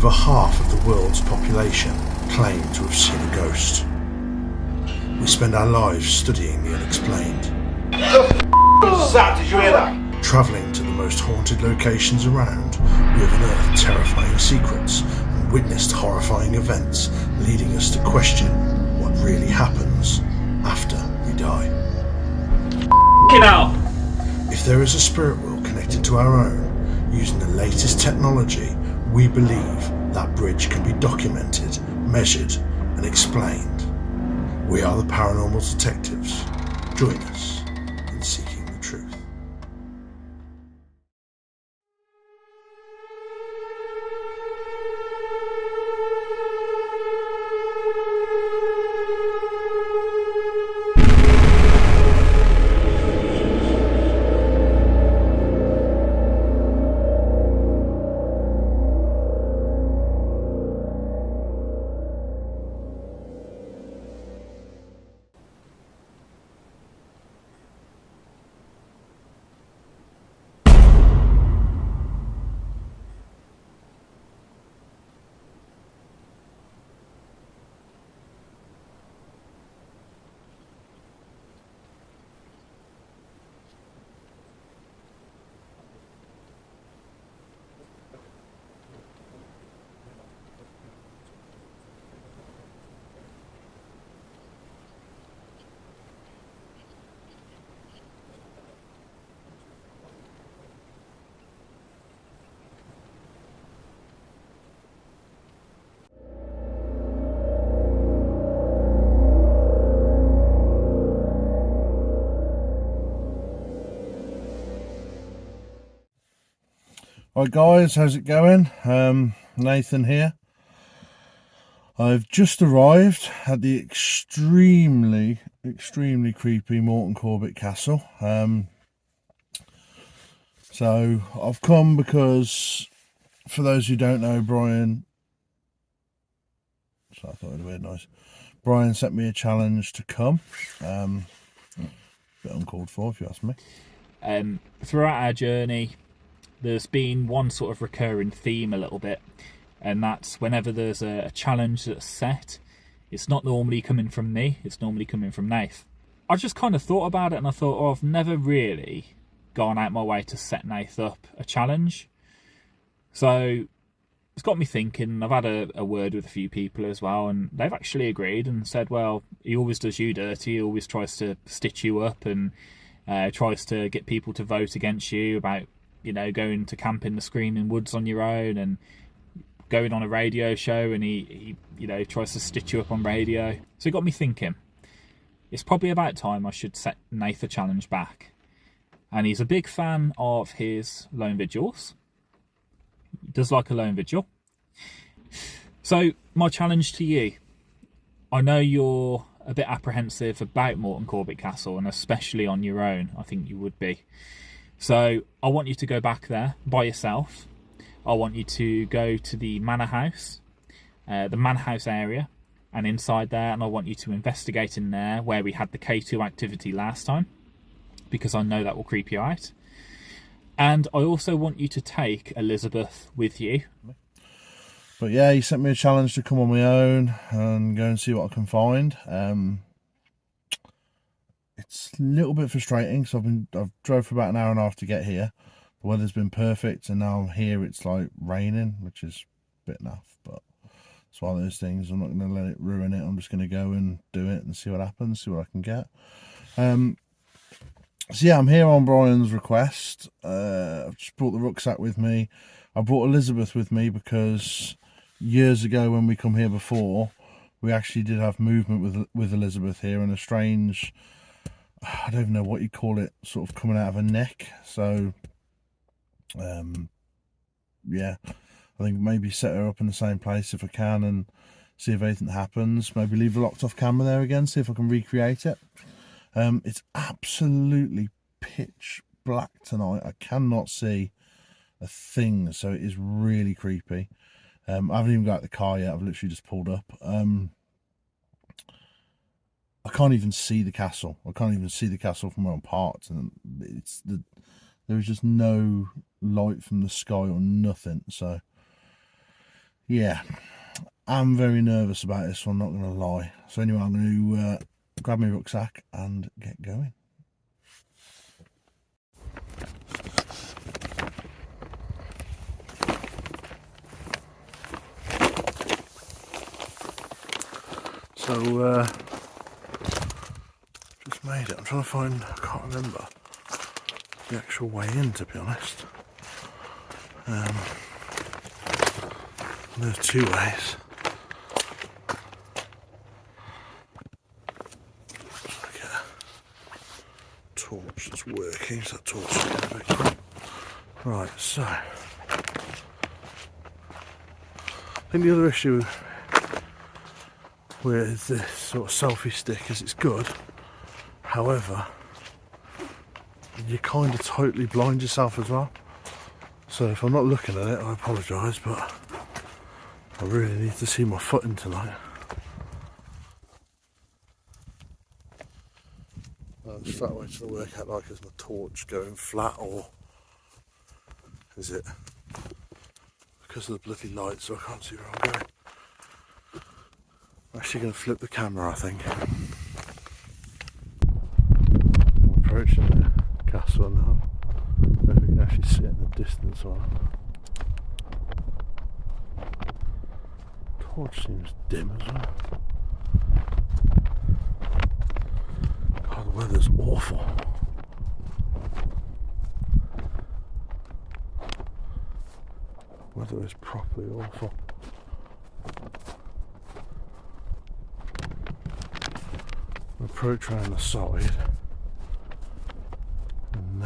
over half of the world's population claim to have seen a ghost. We spend our lives studying the unexplained. Did you hear that? Travelling to the most haunted locations around, we have unearthed terrifying secrets and witnessed horrifying events, leading us to question what really happens after we die. If there is a spirit world connected to our own, using the latest technology, we believe that bridge can be documented, measured, and explained. We are the Paranormal Detectives. Join us in seeking the truth. Right guys, how's it going? Nathan here. I've just arrived at the extremely creepy Moreton Corbet Castle. So I've come because, for those who don't know, Brian, so I thought it'd be weird noise. Brian sent me a challenge to come. Bit uncalled for, if you ask me. Throughout our journey, there's been one sort of recurring theme a little bit, and that's whenever there's a challenge that's set, it's not normally coming from me, it's normally coming from Nath. I just kind of thought about it and I thought, oh, I've never really gone out my way to set Nath up a challenge. So it's got me thinking. I've had a word with a few people as well, and they've actually agreed and said, well, he always does you dirty, he always tries to stitch you up and tries to get people to vote against you about, you know, going to camp in the screaming woods on your own and going on a radio show, and he you know, tries to stitch you up on radio. So it got me thinking, it's probably about time I should set Nath a challenge back. And he's a big fan of his lone vigils. He does like a lone vigil. So my challenge to you, I know you're a bit apprehensive about Moreton Corbet Castle, and especially on your own, I think you would be. So I want you to go back there by yourself. I want you to go to the manor house area, and inside there, and I want you to investigate in there where we had the K2 activity last time, because I know that will creep you out. And I also want you to take Elizabeth with you. But yeah, he sent me a challenge to come on my own and go and see what I can find. It's a little bit frustrating, so I've drove for about an hour and a half to get here. The weather's been perfect, and now I'm here, it's like raining, which is a bit naff, but it's one of those things. I'm not going to let it ruin it. I'm just going to go and do it and see what happens, see what I can get. So yeah, I'm here on Brian's request. I've just brought the rucksack with me. I brought Elizabeth with me because years ago when we come here before, we actually did have movement with Elizabeth here, and a strange, I don't even know what you call it, sort of coming out of her neck. So yeah, I think maybe set her up in the same place if I can and see if anything happens. Maybe leave a locked off camera there again, see if I can recreate it. It's absolutely pitch black tonight. I cannot see a thing, so it is really creepy. I haven't even got out the car yet. I've literally just pulled up. I can't even see the castle. I can't even see the castle from where I'm parked, and there is just no light from the sky or nothing. So Yeah, I'm very nervous about this one, not going to lie. So anyway, I'm going to grab my rucksack and get going. So, just made it. I'm trying to find, I can't remember the actual way in, to be honest. There's two ways. Let's get a torch that's working. Is that torch? Right, so I think the other issue with this sort of selfie stick is it's good. However, you kind of totally blind yourself as well. So if I'm not looking at it, I apologise, but I really need to see my footing tonight. I'm just that way trying to work out, like, is my torch going flat, or is it because of the bloody light so I can't see where I'm going? I'm actually going to flip the camera, I think. I'm approaching the castle now. If we can actually see it in the distance or not. Torch seems dim as well. God, the weather's awful. Weather is properly awful. Approach around the side and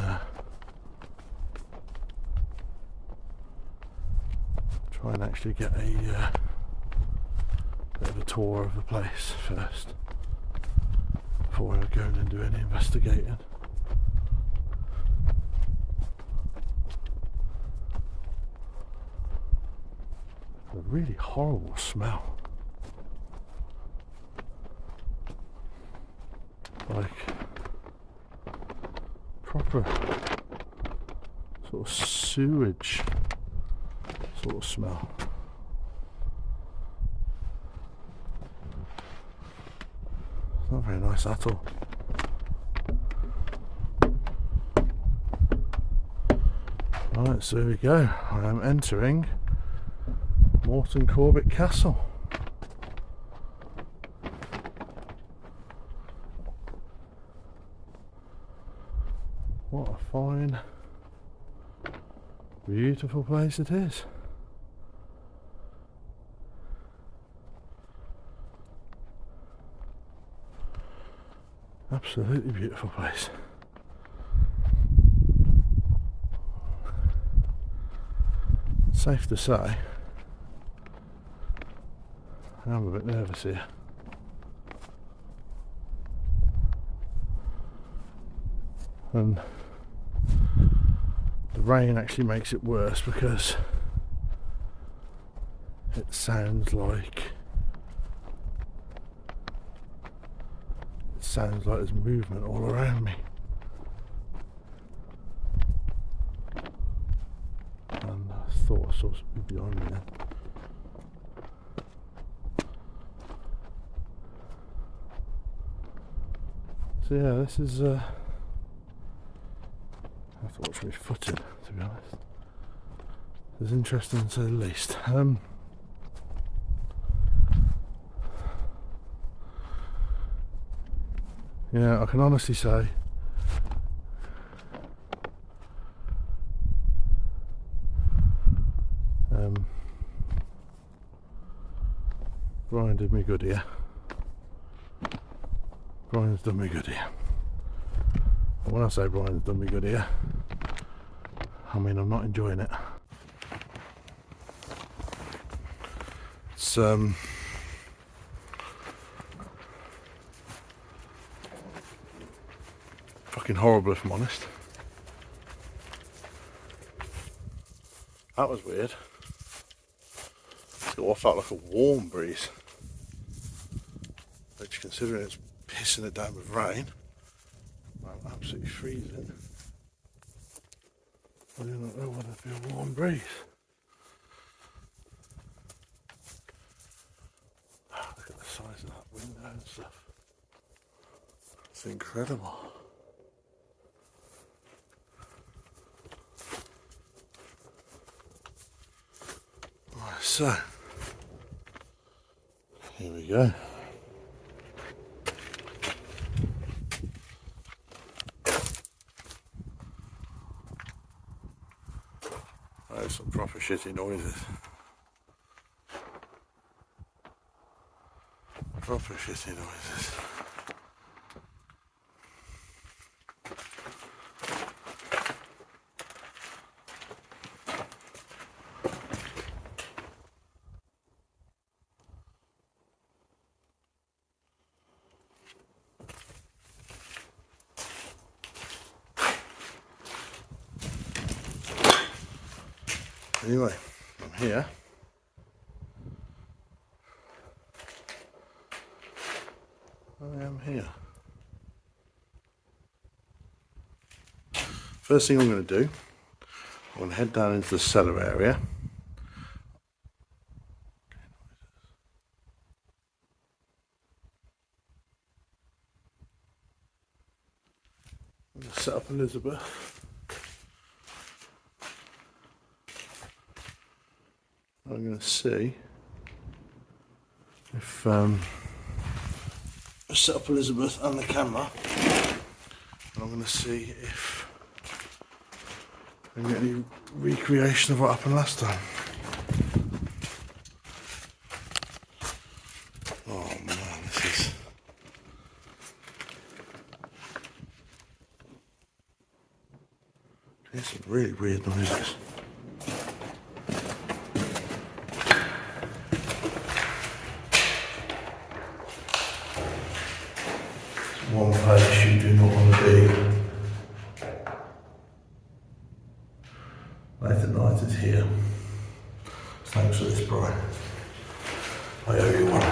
try and actually get a bit of a tour of the place first before I go in and do any investigating. A really horrible smell. Like proper sort of sewage sort of smell. It's not very nice at all. Right, so here we go. I am entering Moreton Corbet Castle. What a fine, beautiful place it is. Absolutely beautiful place. Safe to say, I'm a bit nervous here. And the rain actually makes it worse because it sounds like there's movement all around me. And I thought I saw something behind me then. So yeah, this is I have to watch my footing, to be honest. It's interesting to say the least. Yeah, I can honestly say Brian did me good here. Brian's done me good here. And when I say Brian's done me good here, I mean I'm not enjoying it. It's fucking horrible, if I'm honest. That was weird. I felt like a warm breeze, which, considering it's pissing it down with rain, I'm absolutely freezing. I do not know whether it be a warm breeze. size of that window and stuff. It's incredible. Right, so here we go. Oh, some proper shitty noises. Proper shitty noises. Anyway, I'm here. I am here. First thing I'm going to do, I'm going to head down into the cellar area. I'm going to set up Elizabeth. I'm going to see if I set up Elizabeth and the camera, and I'm going to see if I can get any recreation of what happened last time. Oh man, there's some really weird noises. One place you do not want to be late at night is here. Thanks for this, Brian. I owe you one.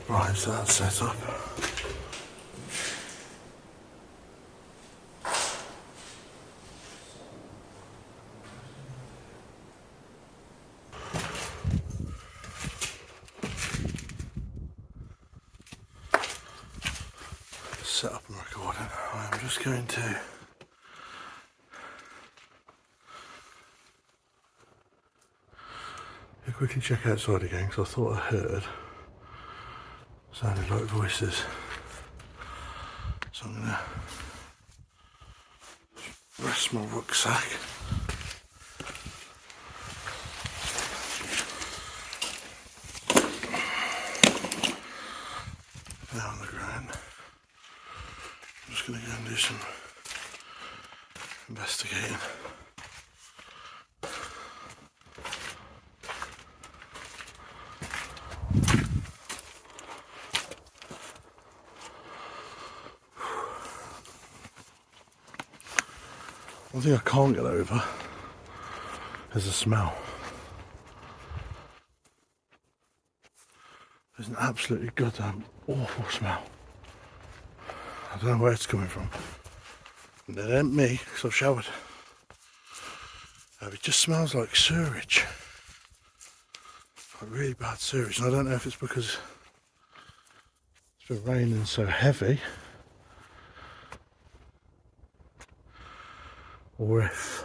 Right, so that's set up. Set up and recording. I'm just going to quickly check outside again because I thought I heard sounded like voices. So I'm gonna rest my rucksack. Down on the ground. I'm just gonna go and do some investigating. One thing I can't get over is the smell. There's an absolutely goddamn awful smell. I don't know where it's coming from. And it ain't me, because I've showered. It just smells like sewage. Like really bad sewage. And I don't know if it's because it's been raining so heavy, or if,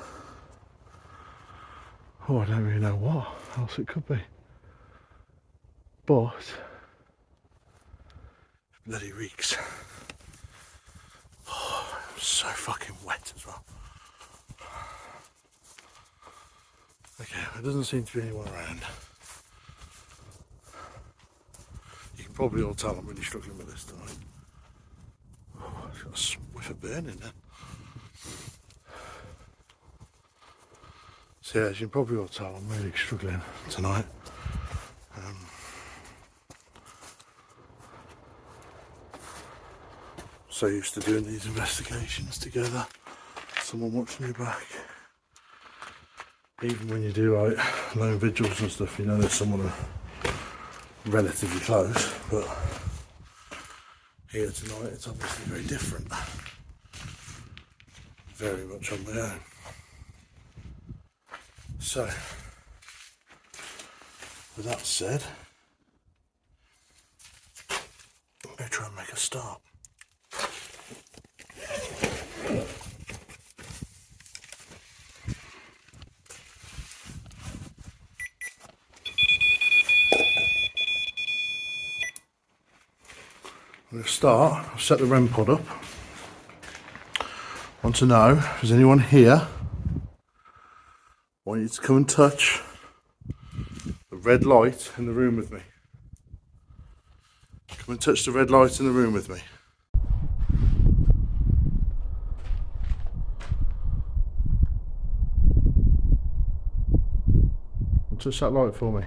I don't really know what else it could be. But it bloody reeks. Oh, it was so fucking wet as well. Okay, there doesn't seem to be anyone around. You can probably all tell I'm really struggling with this tonight. Oh, it's got a whiff of burning then. So yeah, as you can probably all tell, I'm really struggling tonight. So used to doing these investigations together, someone watching your back. Even when you do like lone vigils and stuff, you know there's someone relatively close, but here tonight it's obviously very different. Very much on my own. So, with that said, I'm going to try and make a start. I'm going to start. I've set the REM pod up. Want to know if there's anyone here. I want you to come and touch the red light in the room with me. Come and touch the red light in the room with me. Touch that light for me.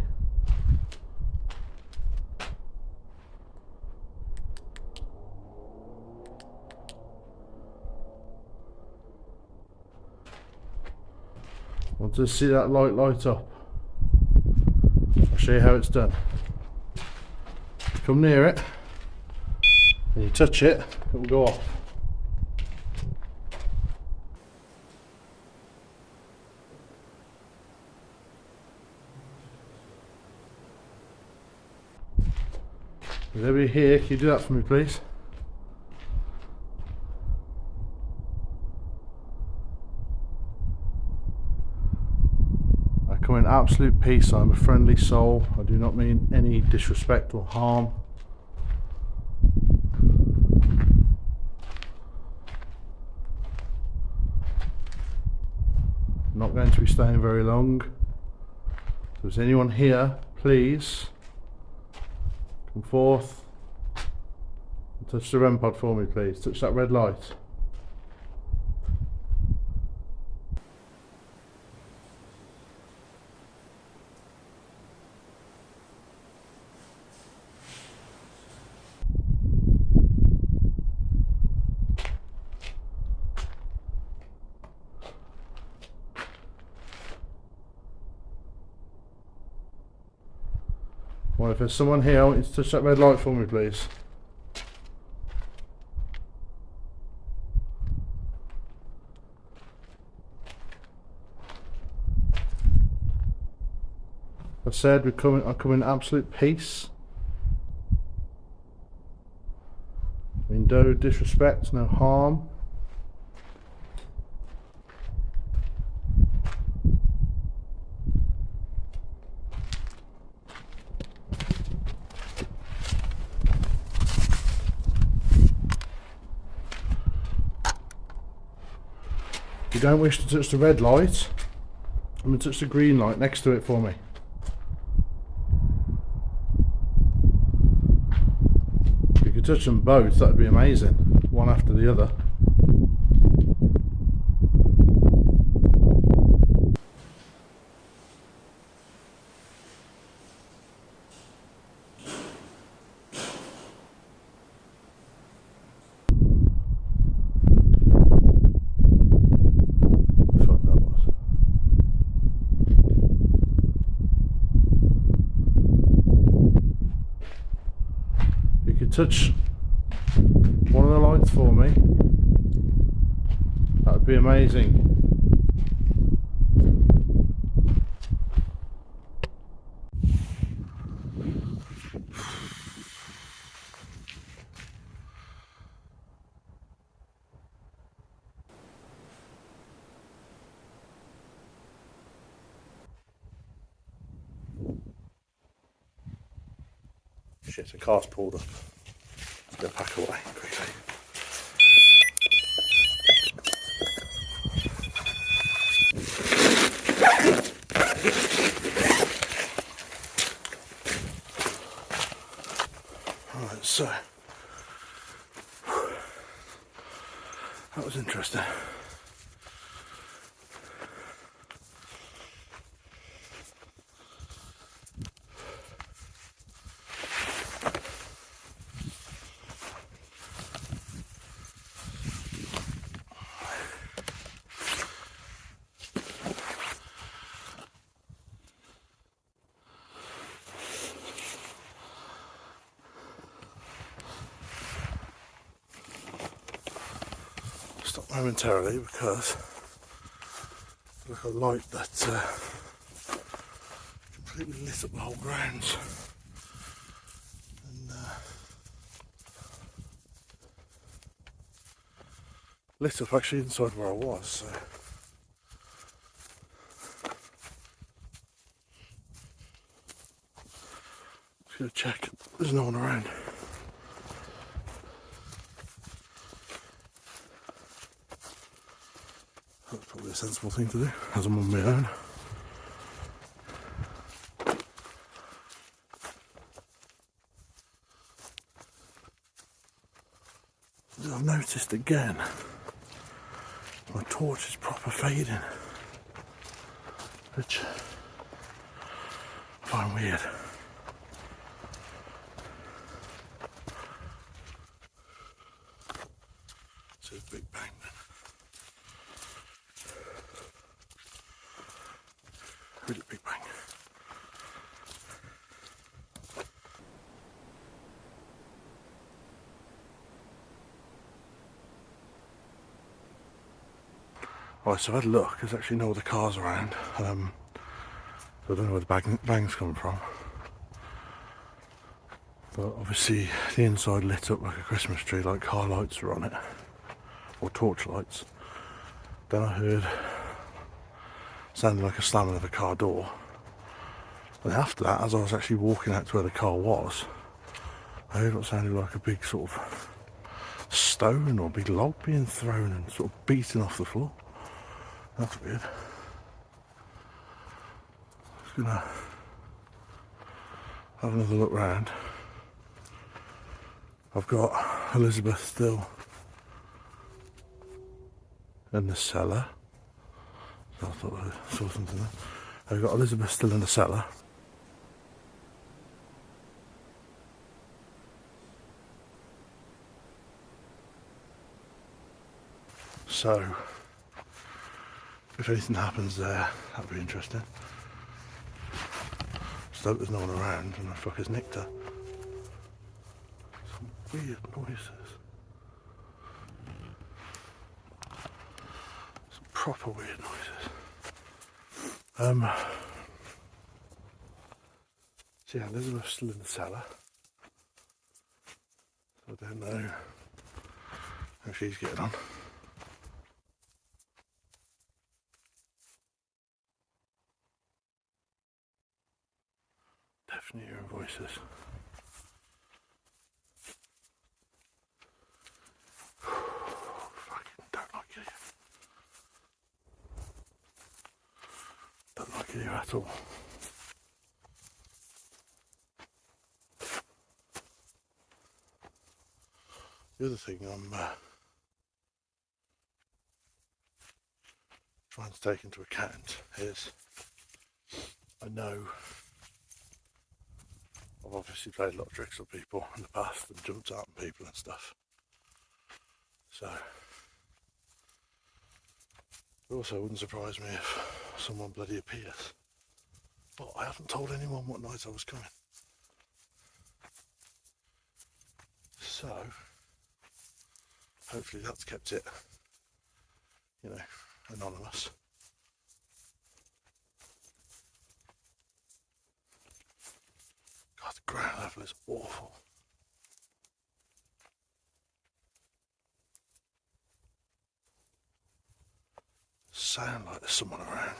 I want to see that light up. I'll show you how it's done. Come near it, and you touch it, it will go off. Is anybody here? Can you do that for me, please? I come in absolute peace. I'm a friendly soul. I do not mean any disrespect or harm. I'm not going to be staying very long. So if there's anyone here, please come forth and touch the REM pod for me, please. Touch that red light. Well, if there's someone here, I want you to touch that red light for me, please. I said I come in absolute peace. I mean, no disrespect, no harm. If you don't wish to touch the red light, I'm going to touch the green light next to it for me. If you could touch them both, that would be amazing. One after the other. Touch one of the lights for me, that would be amazing. Shit, the car's pulled up. Go pack away quickly. Alright, so that was interesting. stop momentarily because there's like a light that completely lit up the whole grounds. And lit up actually inside where I was. So. Just gonna check there's no one around. That's probably a sensible thing to do, as I'm on my own. I've noticed again, my torch is proper fading, which I find weird. So big bang then. Really big bang. Right, so I had a look, there's actually no other cars around, so I don't know where the bang's coming from. But obviously the inside lit up like a Christmas tree, like car lights were on it, or torch lights. Then I heard sounding like a slamming of a car door. And after that, as I was actually walking out to where the car was, I heard what sounded like a big sort of stone or big log being thrown and sort of beaten off the floor. That's weird. Just gonna have another look round. I've got Elizabeth still in the cellar. So I thought I saw something there. I've got Elizabeth still in the cellar. So, if anything happens there, that'd be interesting. Just hope there's no one around and the fuckers nicked her. Some weird noises. Some proper weird noises. So yeah, Elizabeth's still in the cellar. So I don't know how she's getting on. Definitely hearing voices. Fucking don't like it. Don't like it here at all. The other thing I'm trying to take into account is I know I've obviously played a lot of tricks on people in the past and jumped out on people and stuff. So it also wouldn't surprise me if someone bloody appears. But I haven't told anyone what night I was coming. So hopefully that's kept it, you know, anonymous. God, the ground level is awful. Sound like there's someone around.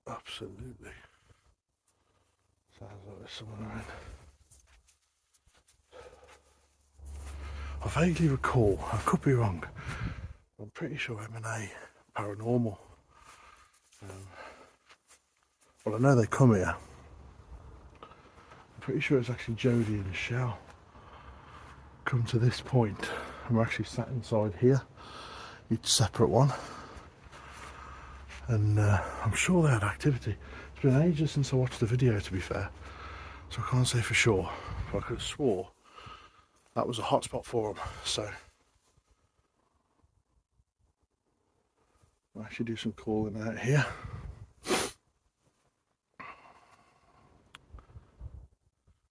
Absolutely. Sounds like there's someone around. I vaguely recall, I could be wrong, I'm pretty sure M&A Paranormal. Well, I know they come here. I'm pretty sure it's actually Jodie and Michelle come to this point, and we're actually sat inside here, each separate one. And I'm sure they had activity. It's been ages since I watched the video, to be fair, so I can't say for sure, but I could have swore that was a hotspot for them. So I'll actually do some calling out here.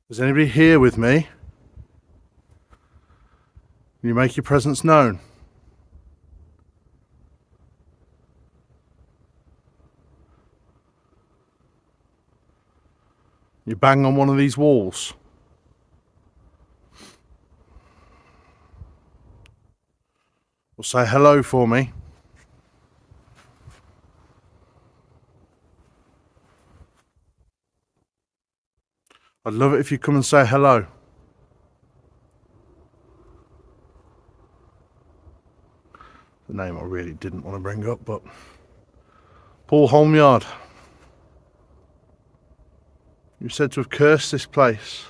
Is anybody here with me? Can you make your presence known? You bang on one of these walls. Or say hello for me. I'd love it if you come and say hello. The name I really didn't want to bring up, but Paul Holmyard. You're said to have cursed this place.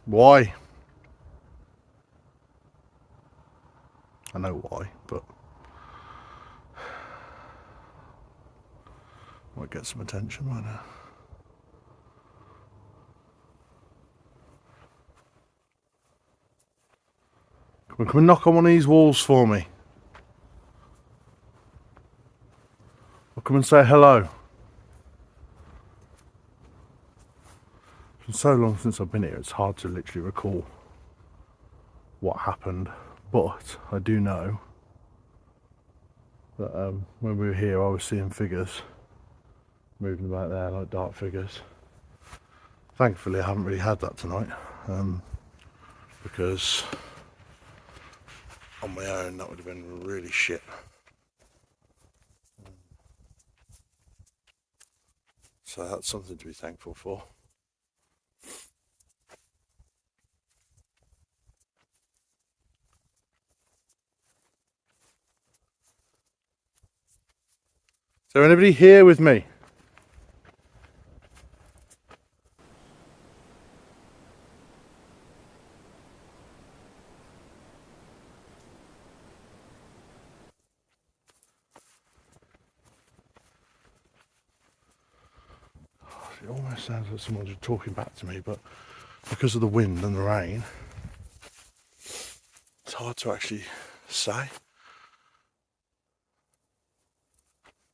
Why? I know why, but might get some attention right now. Come and knock on one of these walls for me. Or come and say hello. It's been so long since I've been here, it's hard to literally recall what happened. But I do know that when we were here, I was seeing figures moving about there, like dark figures. Thankfully, I haven't really had that tonight, because on my own, that would have been really shit. So that's something to be thankful for. Is there anybody here with me? It almost sounds like someone's talking back to me, but because of the wind and the rain, it's hard to actually say.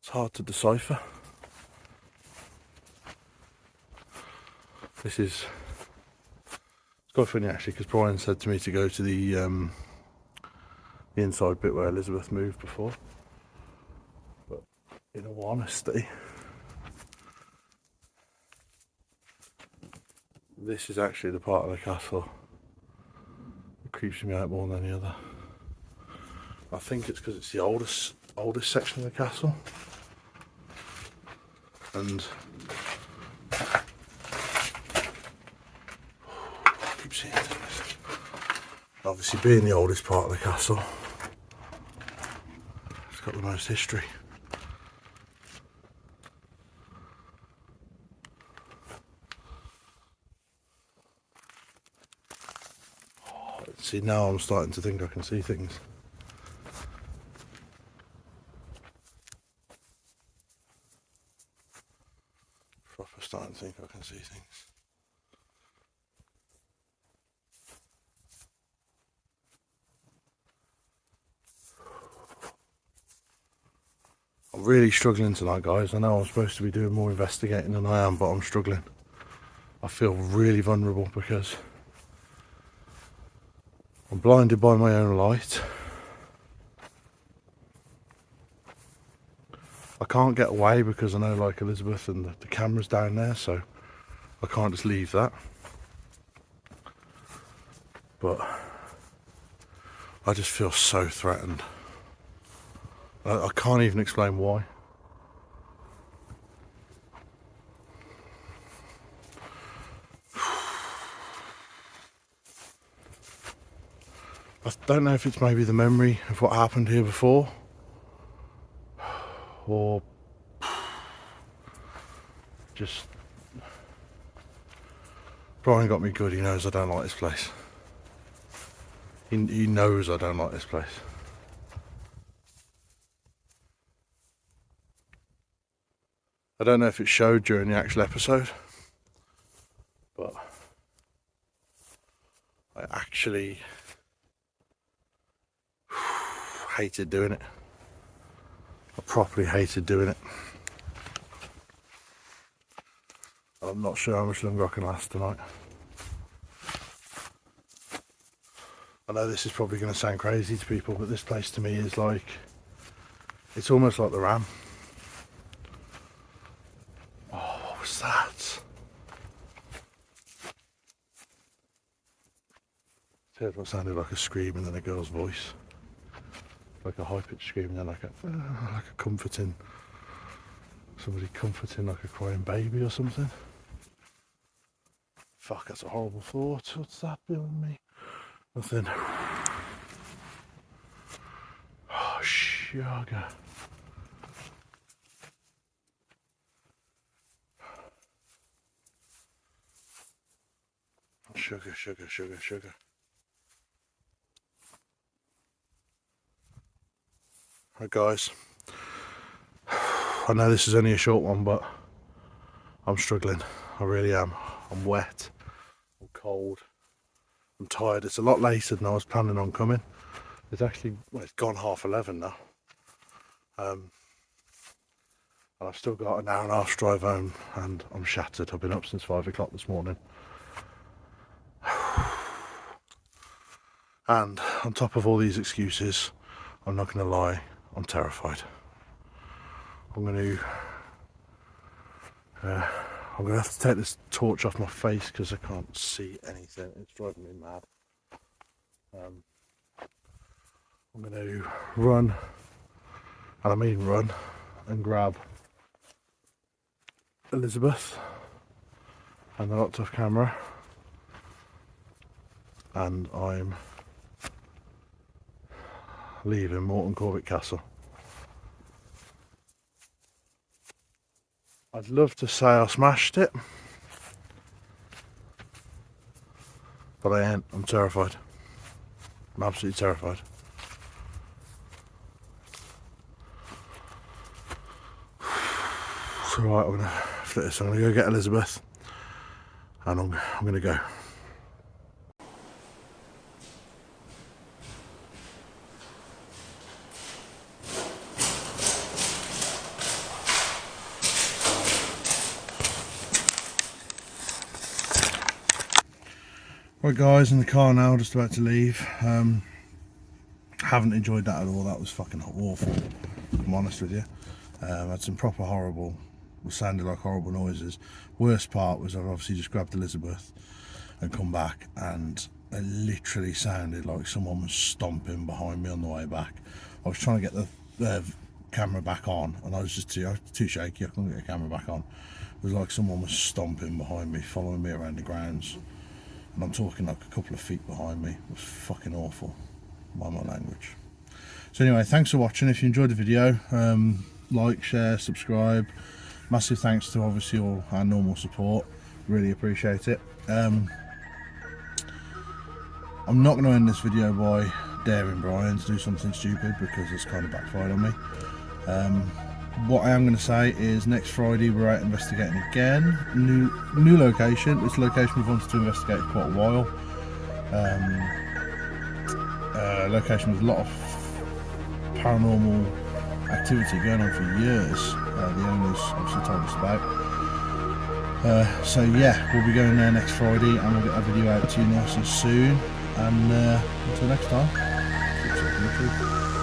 It's hard to decipher. It's quite funny actually, because Brian said to me to go to the inside bit where Elizabeth moved before. But in all honesty, this is actually the part of the castle that creeps me out more than any other. I think it's because it's the oldest section of the castle, and I keep seeing things. Obviously, being the oldest part of the castle, it's got the most history. See, now I'm starting to think I can see things. Proper starting to think I can see things. I'm really struggling tonight, guys. I know I'm supposed to be doing more investigating than I am, but I'm struggling. I feel really vulnerable because I'm blinded by my own light. I can't get away because I know, like Elizabeth, and the camera's down there, so I can't just leave that. But I just feel so threatened. I can't even explain why. I don't know if it's maybe the memory of what happened here before, or just Brian got me good. He knows I don't like this place. He knows I don't like this place. I don't know if it showed during the actual episode, but I actually hated doing it. I properly hated doing it. And I'm not sure how much longer I can last tonight. I know this is probably going to sound crazy to people, but this place to me is like, it's almost like the Ram. Oh, what was that? I heard what sounded like a scream and then a girl's voice. Like a high-pitched scream and then like a comforting, somebody comforting like a crying baby or something. Fuck, that's a horrible thought. What's that doing me? Nothing. Oh, sugar. Sugar, sugar, sugar, sugar. Right, guys. I know this is only a short one, but I'm struggling. I really am. I'm wet. I'm cold. I'm tired. It's a lot later than I was planning on coming. It's actually, well, it's gone 11:30 now. And I've still got an hour and a half drive home and I'm shattered. I've been up since 5 o'clock this morning. And on top of all these excuses, I'm not going to lie, I'm terrified. I'm going to have to take this torch off my face because I can't see anything. It's driving me mad. I'm going to run, and I mean run, and grab Elizabeth and the locked off camera, and I'm leaving Moreton Corbet Castle. I'd love to say I smashed it, but I ain't. I'm terrified. I'm absolutely terrified. So right, I'm gonna go get Elizabeth, and I'm gonna go. Right guys, in the car now, just about to leave. Haven't enjoyed that at all. That was fucking awful, if I'm honest with you. Had some proper horrible, sounded like horrible noises. Worst part was I've obviously just grabbed Elizabeth and come back, and it literally sounded like someone was stomping behind me on the way back. I was trying to get the camera back on, and I was just too shaky. I couldn't get the camera back on. It was like someone was stomping behind me, following me around the grounds. And I'm talking like a couple of feet behind me. It was fucking awful, by my language. So anyway, thanks for watching. If you enjoyed the video, like, share, subscribe. Massive thanks to obviously all our normal support. Really appreciate it. I'm not going to end this video by daring Brian to do something stupid, because it's kind of backfired on me. What I am going to say is next Friday we're out investigating again. New location. It's a location we've wanted to investigate for quite a while. Location with a lot of paranormal activity going on for years. The owners obviously told us about. So yeah, we'll be going there next Friday, and we'll get a video out to you nice and soon. And until next time, keep checking the truth.